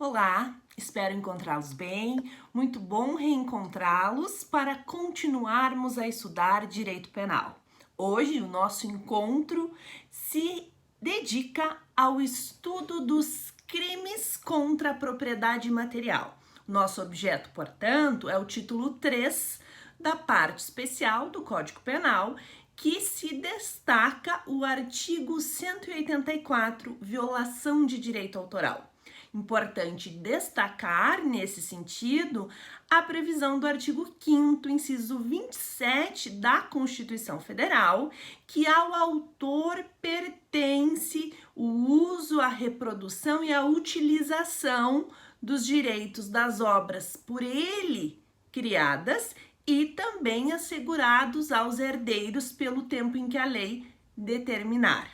Olá, espero encontrá-los bem. Muito bom reencontrá-los para continuarmos a estudar direito penal. Hoje, o nosso encontro se dedica ao estudo dos crimes contra a propriedade material. Nosso objeto, portanto, é o título 3 da parte especial do Código Penal, que se destaca o artigo 184, violação de direito autoral. Importante destacar, nesse sentido, a previsão do artigo 5º, inciso 27 da Constituição Federal, que ao autor pertence o uso, a reprodução e a utilização dos direitos das obras por ele criadas e também assegurados aos herdeiros pelo tempo em que a lei determinar.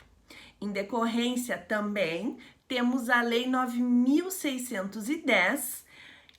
Em decorrência também, temos a Lei 9.610,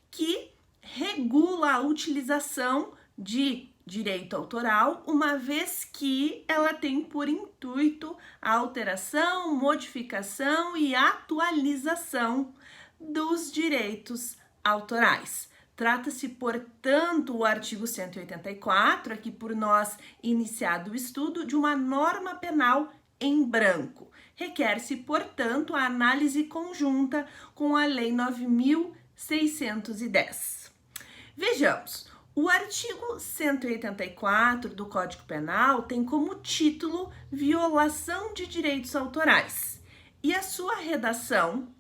que regula a utilização de direito autoral, uma vez que ela tem por intuito a alteração, modificação e atualização dos direitos autorais. Trata-se, portanto, o artigo 184, aqui por nós iniciado o estudo, de uma norma penal em branco. Requer-se, portanto, a análise conjunta com a Lei 9.610. Vejamos, o artigo 184 do Código Penal tem como título violação de direitos autorais. E a sua redação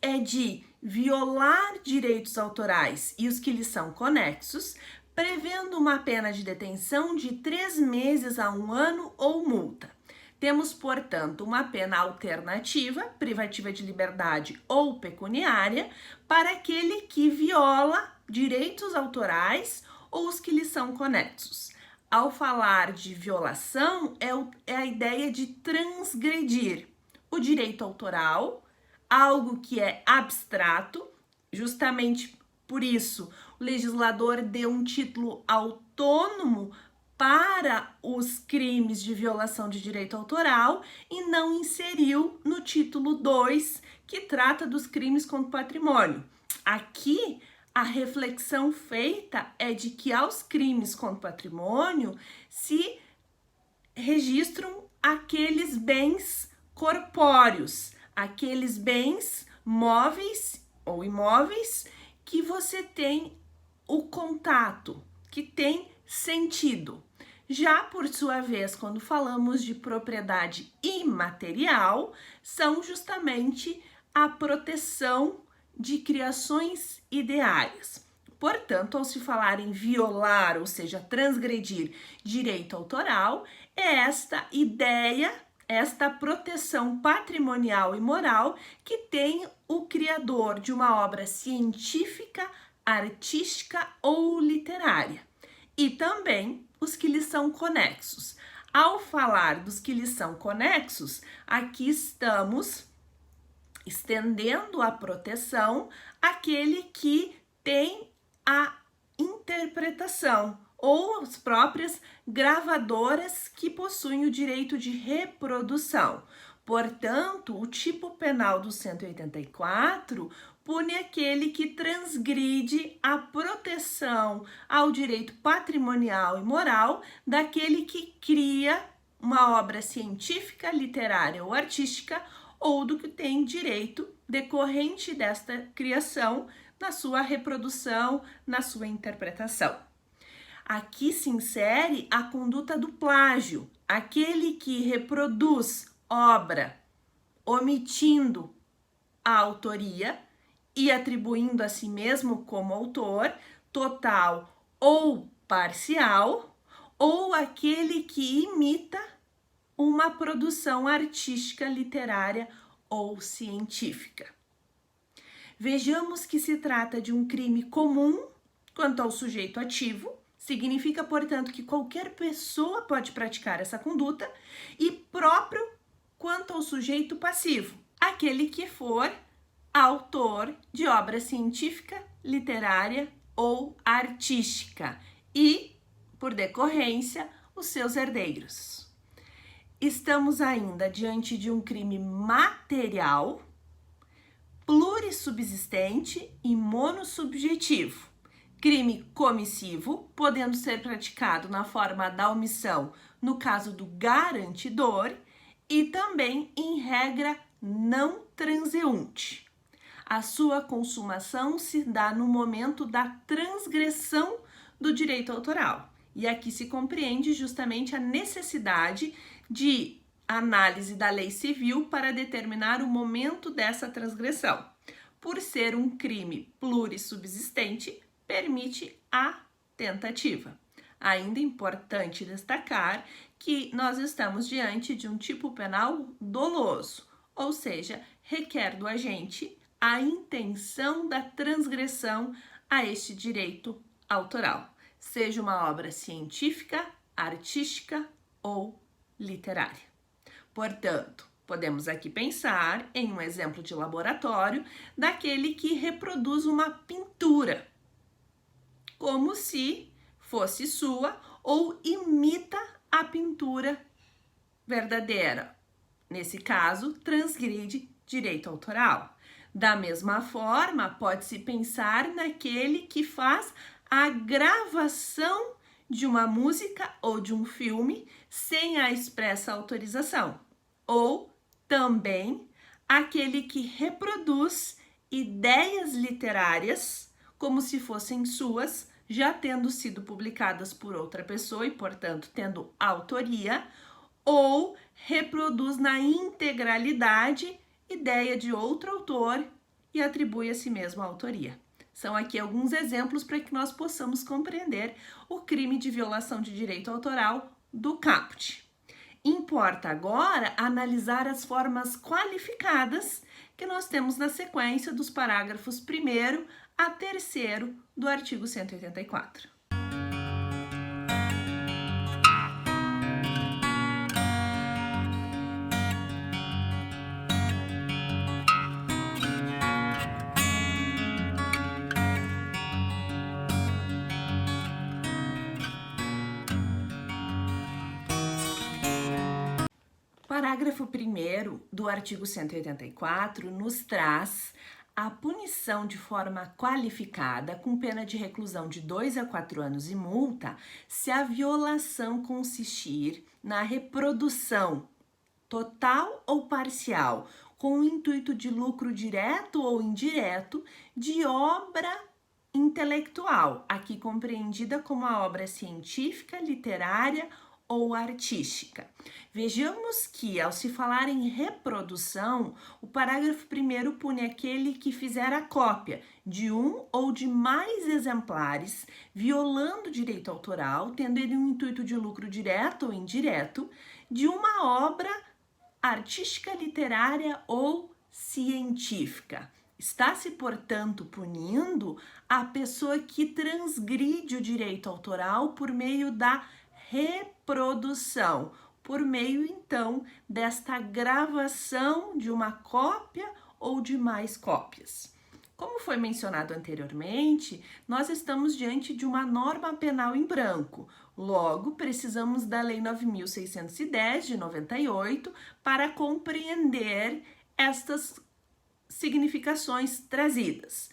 é de violar direitos autorais e os que lhes são conexos, prevendo uma pena de detenção de 3 meses a 1 ano ou multa. Temos, portanto, uma pena alternativa, privativa de liberdade ou pecuniária, para aquele que viola direitos autorais ou os que lhes são conexos. Ao falar de violação, é a ideia de transgredir o direito autoral, algo que é abstrato, justamente por isso o legislador deu um título autônomo para os crimes de violação de direito autoral e não inseriu no título 2, que trata dos crimes contra o patrimônio. Aqui, a reflexão feita é de que aos crimes contra o patrimônio se registram aqueles bens corpóreos, aqueles bens móveis ou imóveis que você tem o contato, que tem sentido. Já por sua vez, quando falamos de propriedade imaterial, são justamente a proteção de criações ideais. Portanto, ao se falar em violar, ou seja, transgredir direito autoral, é esta ideia, esta proteção patrimonial e moral que tem o criador de uma obra científica, artística ou literária. E também os que lhes são conexos. Ao falar dos que lhes são conexos, aqui estamos estendendo a proteção àquele que tem a interpretação ou as próprias gravadoras que possuem o direito de reprodução. Portanto, o tipo penal do 184 pune aquele que transgride a proteção ao direito patrimonial e moral daquele que cria uma obra científica, literária ou artística, ou do que tem direito decorrente desta criação na sua reprodução, na sua interpretação. Aqui se insere a conduta do plágio, aquele que reproduz obra omitindo a autoria e atribuindo a si mesmo como autor, total ou parcial, ou aquele que imita uma produção artística, literária ou científica. Vejamos que se trata de um crime comum quanto ao sujeito ativo, significa, portanto, que qualquer pessoa pode praticar essa conduta, e próprio quanto ao sujeito passivo, aquele que for autor de obra científica, literária ou artística e, por decorrência, os seus herdeiros. Estamos ainda diante de um crime material plurissubsistente e monossubjetivo. Crime comissivo, podendo ser praticado na forma da omissão, no caso do garantidor, e também em regra não transeunte. A sua consumação se dá no momento da transgressão do direito autoral. E aqui se compreende justamente a necessidade de análise da lei civil para determinar o momento dessa transgressão. Por ser um crime plurissubsistente, permite a tentativa. Ainda é importante destacar que nós estamos diante de um tipo penal doloso, ou seja, requer do agente a intenção da transgressão a este direito autoral, seja uma obra científica, artística ou literária. Portanto, podemos aqui pensar em um exemplo de laboratório daquele que reproduz uma pintura, como se fosse sua, ou imita a pintura verdadeira. Nesse caso, transgride direito autoral. Da mesma forma, pode-se pensar naquele que faz a gravação de uma música ou de um filme sem a expressa autorização. Ou também aquele que reproduz ideias literárias como se fossem suas, já tendo sido publicadas por outra pessoa e, portanto, tendo autoria, ou reproduz na integralidade ideia de outro autor e atribui a si mesmo a autoria. São aqui alguns exemplos para que nós possamos compreender o crime de violação de direito autoral do caput. Importa agora analisar as formas qualificadas que nós temos na sequência dos parágrafos 1º a 3º do artigo 184. Parágrafo 1º do artigo 184 nos traz a punição de forma qualificada com pena de reclusão de 2 a 4 anos e multa se a violação consistir na reprodução total ou parcial, com o intuito de lucro direto ou indireto, de obra intelectual, aqui compreendida como a obra científica, literária ou artística. Vejamos que, ao se falar em reprodução, o parágrafo 1º pune aquele que fizer a cópia de um ou de mais exemplares, violando o direito autoral, tendo ele um intuito de lucro direto ou indireto, de uma obra artística, literária ou científica. Está-se, portanto, punindo a pessoa que transgride o direito autoral por meio da reprodução, por meio, então, desta gravação de uma cópia ou de mais cópias. Como foi mencionado anteriormente, nós estamos diante de uma norma penal em branco. Logo, precisamos da Lei 9.610, de 98, para compreender estas significações trazidas.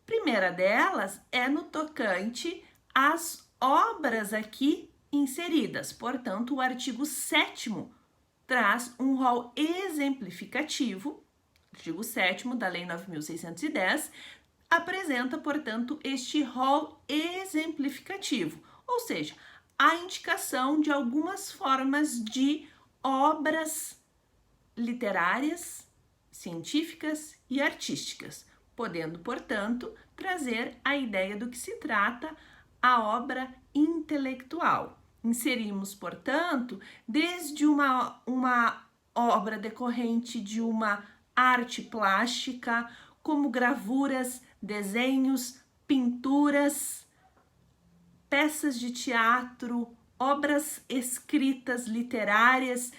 Primeira delas é no tocante às obras aqui inseridas. Portanto, o artigo 7º traz um rol exemplificativo. O artigo 7º da Lei 9.610 apresenta, portanto, este rol exemplificativo, ou seja, a indicação de algumas formas de obras literárias, científicas e artísticas, podendo, portanto, trazer a ideia do que se trata a obra intelectual. Inserimos, portanto, desde uma obra decorrente de uma arte plástica, como gravuras, desenhos, pinturas, peças de teatro, obras escritas literárias,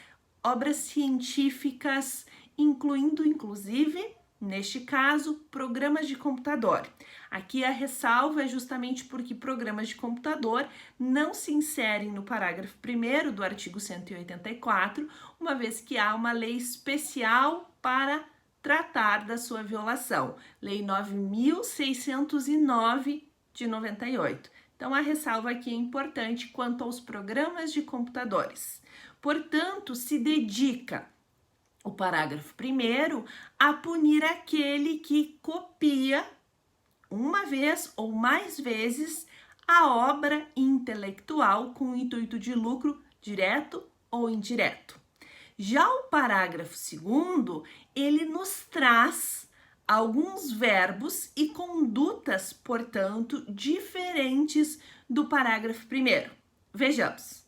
obras científicas, incluindo, inclusive, neste caso, programas de computador. Aqui a ressalva é justamente porque programas de computador não se inserem no parágrafo 1º do artigo 184, uma vez que há uma lei especial para tratar da sua violação. Lei 9.609 de 98. Então, a ressalva aqui é importante quanto aos programas de computadores. Portanto, se dedica o parágrafo 1º a punir aquele que copia uma vez ou mais vezes a obra intelectual com o intuito de lucro direto ou indireto. Já o parágrafo 2º, ele nos traz alguns verbos e condutas, portanto, diferentes do parágrafo 1º. Vejamos.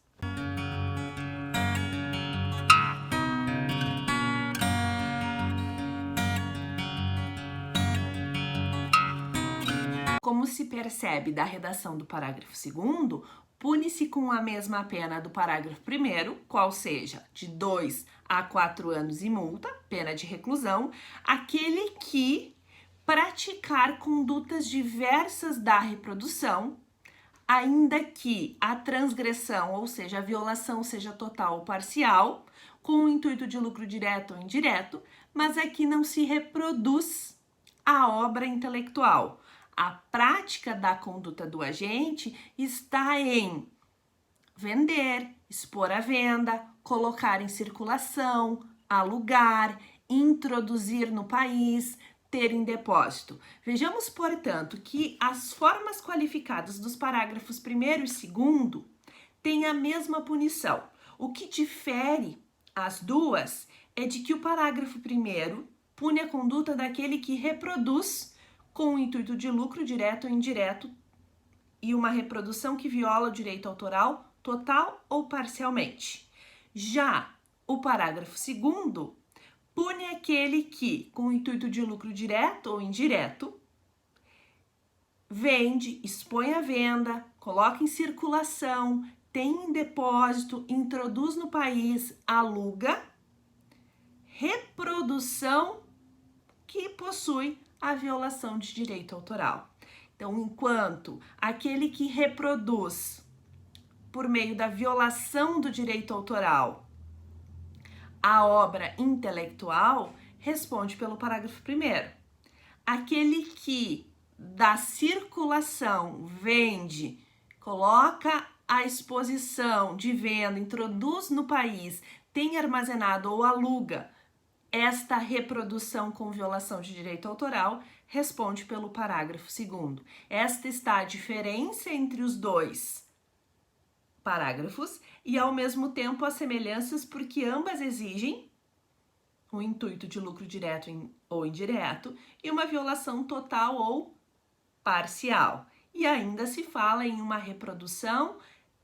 Como se percebe da redação do parágrafo 2º, pune-se com a mesma pena do parágrafo 1º, qual seja de 2 a 4 anos e multa, pena de reclusão, aquele que praticar condutas diversas da reprodução, ainda que a transgressão, ou seja, a violação seja total ou parcial, com o intuito de lucro direto ou indireto, mas aqui não se reproduz a obra intelectual. A prática da conduta do agente está em vender, expor à venda, colocar em circulação, alugar, introduzir no país, ter em depósito. Vejamos, portanto, que as formas qualificadas dos parágrafos 1º e 2º têm a mesma punição. O que difere as duas é de que o parágrafo 1º pune a conduta daquele que reproduz com o intuito de lucro direto ou indireto e uma reprodução que viola o direito autoral total ou parcialmente. Já o parágrafo 2º pune aquele que, com o intuito de lucro direto ou indireto, vende, expõe à venda, coloca em circulação, tem em depósito, introduz no país, aluga, reprodução que possui a violação de direito autoral. Então, enquanto aquele que reproduz por meio da violação do direito autoral a obra intelectual, responde pelo parágrafo 1º. Aquele que da circulação vende, coloca à exposição de venda, introduz no país, tem armazenado ou aluga esta reprodução com violação de direito autoral, responde pelo parágrafo 2º. Esta está a diferença entre os dois parágrafos e, ao mesmo tempo, as semelhanças, porque ambas exigem o intuito de lucro direto ou indireto e uma violação total ou parcial. E ainda se fala em uma reprodução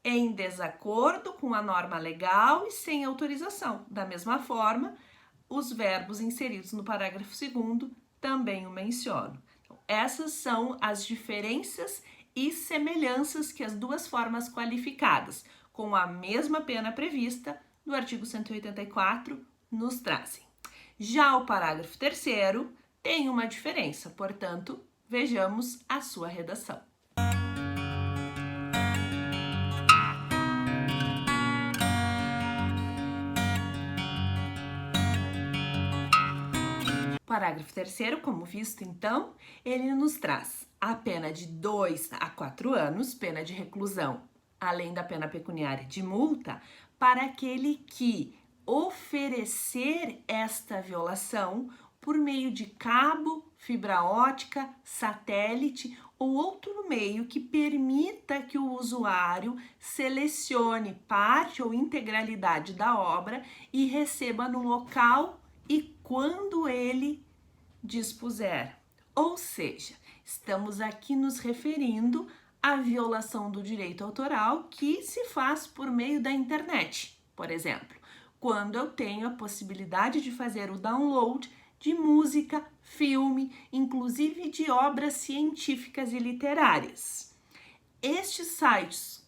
em desacordo com a norma legal e sem autorização. Da mesma forma, os verbos inseridos no parágrafo 2º também o mencionam. Então, essas são as diferenças e semelhanças que as duas formas qualificadas, com a mesma pena prevista no artigo 184, nos trazem. Já o parágrafo 3º tem uma diferença, portanto, vejamos a sua redação. Parágrafo 3º, como visto então, ele nos traz a pena de 2 a 4 anos, pena de reclusão, além da pena pecuniária de multa, para aquele que oferecer esta violação por meio de cabo, fibra ótica, satélite ou outro meio que permita que o usuário selecione parte ou integralidade da obra e receba no local e quando ele dispuser. Ou seja, estamos aqui nos referindo à violação do direito autoral que se faz por meio da internet, por exemplo, quando eu tenho a possibilidade de fazer o download de música, filme, inclusive de obras científicas e literárias. Estes sites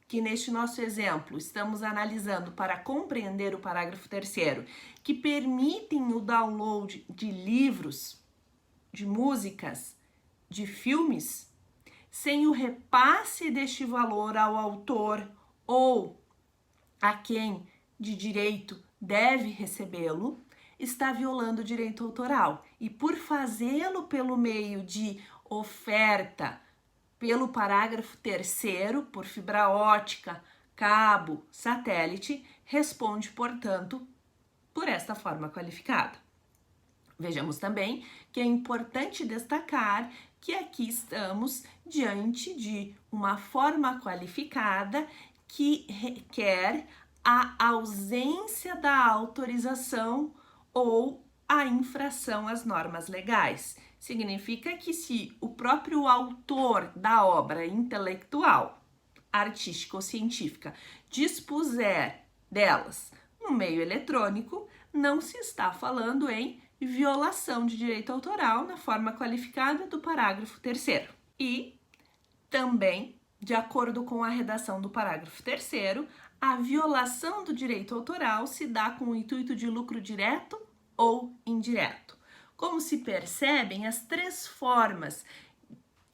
que neste nosso exemplo estamos analisando para compreender o parágrafo 3º, que permitem o download de livros, de músicas, de filmes, sem o repasse deste valor ao autor ou a quem de direito deve recebê-lo, está violando o direito autoral. E por fazê-lo pelo meio de oferta, pelo parágrafo 3º, por fibra ótica, cabo, satélite, responde, portanto, por esta forma qualificada. Vejamos também que é importante destacar que aqui estamos diante de uma forma qualificada que requer a ausência da autorização ou a infração às normas legais. Significa que se o próprio autor da obra intelectual, artística ou científica dispuser delas no meio eletrônico, não se está falando em violação de direito autoral na forma qualificada do parágrafo 3º. E também, de acordo com a redação do parágrafo 3º, a violação do direito autoral se dá com o intuito de lucro direto ou indireto. Como se percebem, as 3 formas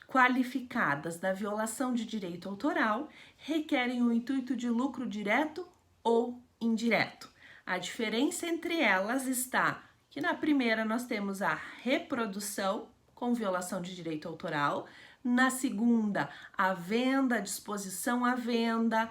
qualificadas da violação de direito autoral requerem o intuito de lucro direto ou indireto. A diferença entre elas está que na primeira nós temos a reprodução com violação de direito autoral, na segunda a venda, a disposição à venda,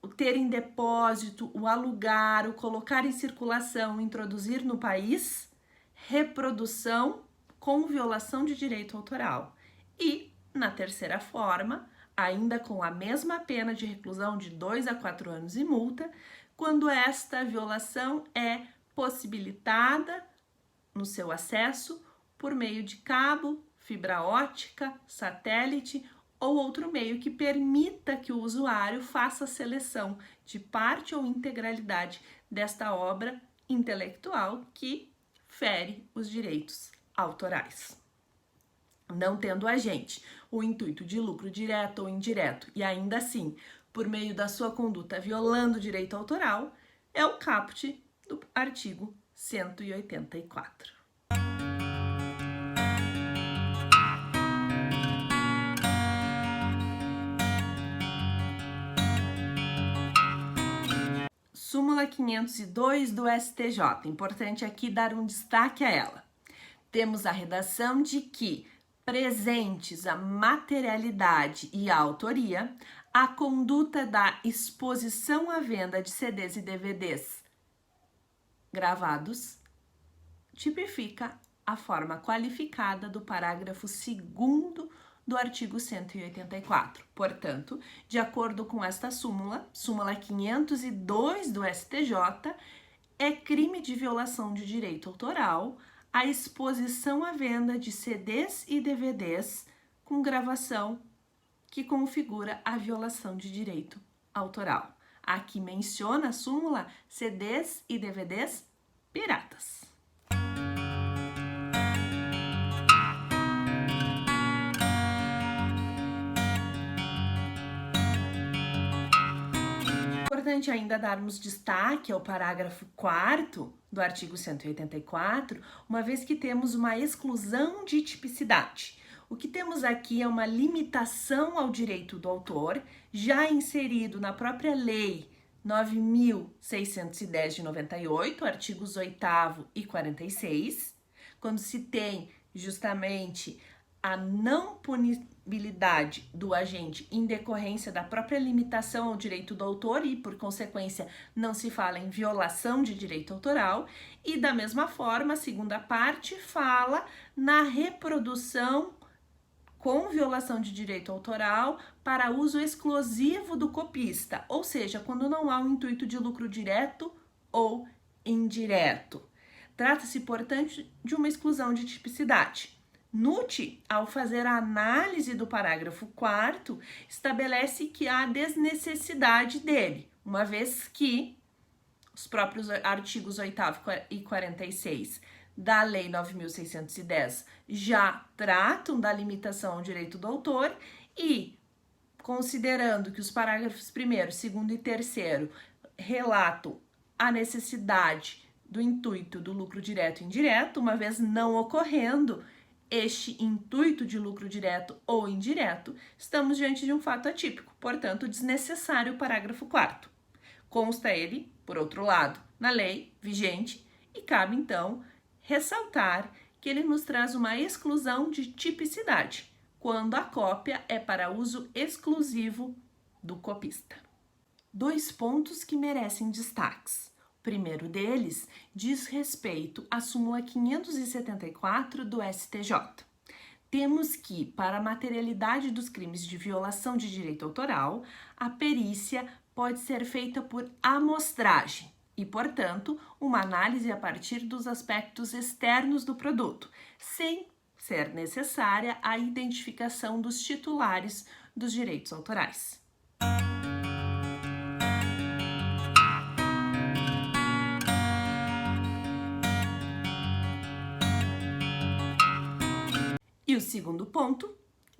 o ter em depósito, o alugar, o colocar em circulação, o introduzir no país, reprodução com violação de direito autoral. E na terceira forma, ainda com a mesma pena de reclusão de 2 a 4 anos e multa, quando esta violação é possibilitada no seu acesso por meio de cabo, fibra ótica, satélite ou outro meio que permita que o usuário faça a seleção de parte ou integralidade desta obra intelectual que fere os direitos autorais. Não tendo agente o intuito de lucro direto ou indireto e ainda assim, por meio da sua conduta violando o direito autoral, é o caput do artigo 184. Súmula 502 do STJ. Importante aqui dar um destaque a ela. Temos a redação de que, presentes a materialidade e a autoria, a conduta da exposição à venda de CDs e DVDs gravados tipifica a forma qualificada do parágrafo 2º do artigo 184. Portanto, de acordo com esta súmula, súmula 502 do STJ, é crime de violação de direito autoral a exposição à venda de CDs e DVDs com gravação que configura a violação de direito autoral. Aqui menciona a súmula CDs e DVDs piratas. Importante ainda darmos destaque ao parágrafo 4º do artigo 184, uma vez que temos uma exclusão de tipicidade. O que temos aqui é uma limitação ao direito do autor, já inserido na própria Lei 9.610 de 98, artigos 8º e 46, quando se tem justamente a não punibilidade do agente em decorrência da própria limitação ao direito do autor e, por consequência, não se fala em violação de direito autoral. E, da mesma forma, a segunda parte fala na reprodução com violação de direito autoral para uso exclusivo do copista, ou seja, quando não há o intuito de lucro direto ou indireto. Trata-se, portanto, de uma exclusão de tipicidade. NUT, ao fazer a análise do parágrafo 4º, estabelece que há desnecessidade dele, uma vez que os próprios artigos 8º e 46 da Lei 9.610 já tratam da limitação ao direito do autor e, considerando que os parágrafos 1º, 2º e 3º relatam a necessidade do intuito do lucro direto e indireto, uma vez não ocorrendo este intuito de lucro direto ou indireto, estamos diante de um fato atípico, portanto, desnecessário o parágrafo 4º. Consta ele, por outro lado, na lei vigente E cabe, então, ressaltar que ele nos traz uma exclusão de tipicidade, quando a cópia é para uso exclusivo do copista. 2 pontos que merecem destaques. O primeiro deles diz respeito à súmula 574 do STJ. Temos que, para a materialidade dos crimes de violação de direito autoral, a perícia pode ser feita por amostragem e, portanto, uma análise a partir dos aspectos externos do produto, sem ser necessária a identificação dos titulares dos direitos autorais. E o segundo ponto,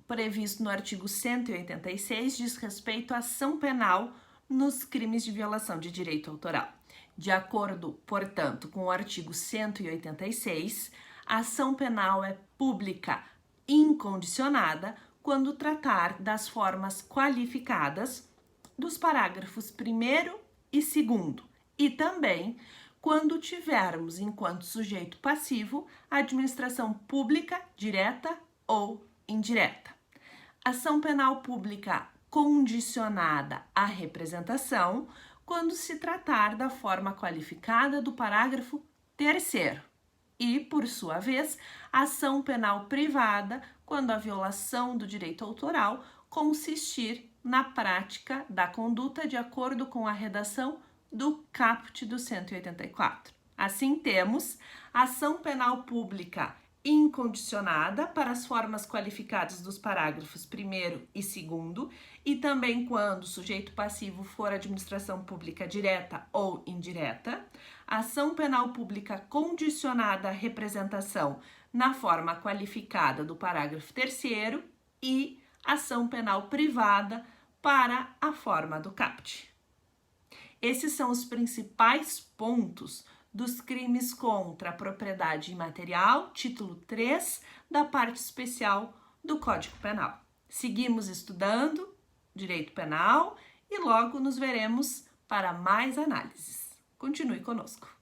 previsto no artigo 186, diz respeito à ação penal nos crimes de violação de direito autoral. De acordo, portanto, com o artigo 186, a ação penal é pública incondicionada quando tratar das formas qualificadas dos parágrafos 1º e 2º e também quando tivermos, enquanto sujeito passivo, a administração pública direta ou indireta. Ação penal pública condicionada à representação, quando se tratar da forma qualificada do parágrafo 3º. E, por sua vez, ação penal privada, quando a violação do direito autoral consistir na prática da conduta de acordo com a redação do caput do 184. Assim, temos ação penal pública incondicionada para as formas qualificadas dos parágrafos 1º e 2º e também quando o sujeito passivo for administração pública direta ou indireta, ação penal pública condicionada à representação na forma qualificada do parágrafo 3º e ação penal privada para a forma do caput. Esses são os principais pontos dos crimes contra a propriedade imaterial, título 3 da parte especial do Código Penal. Seguimos estudando direito penal e logo nos veremos para mais análises. Continue conosco.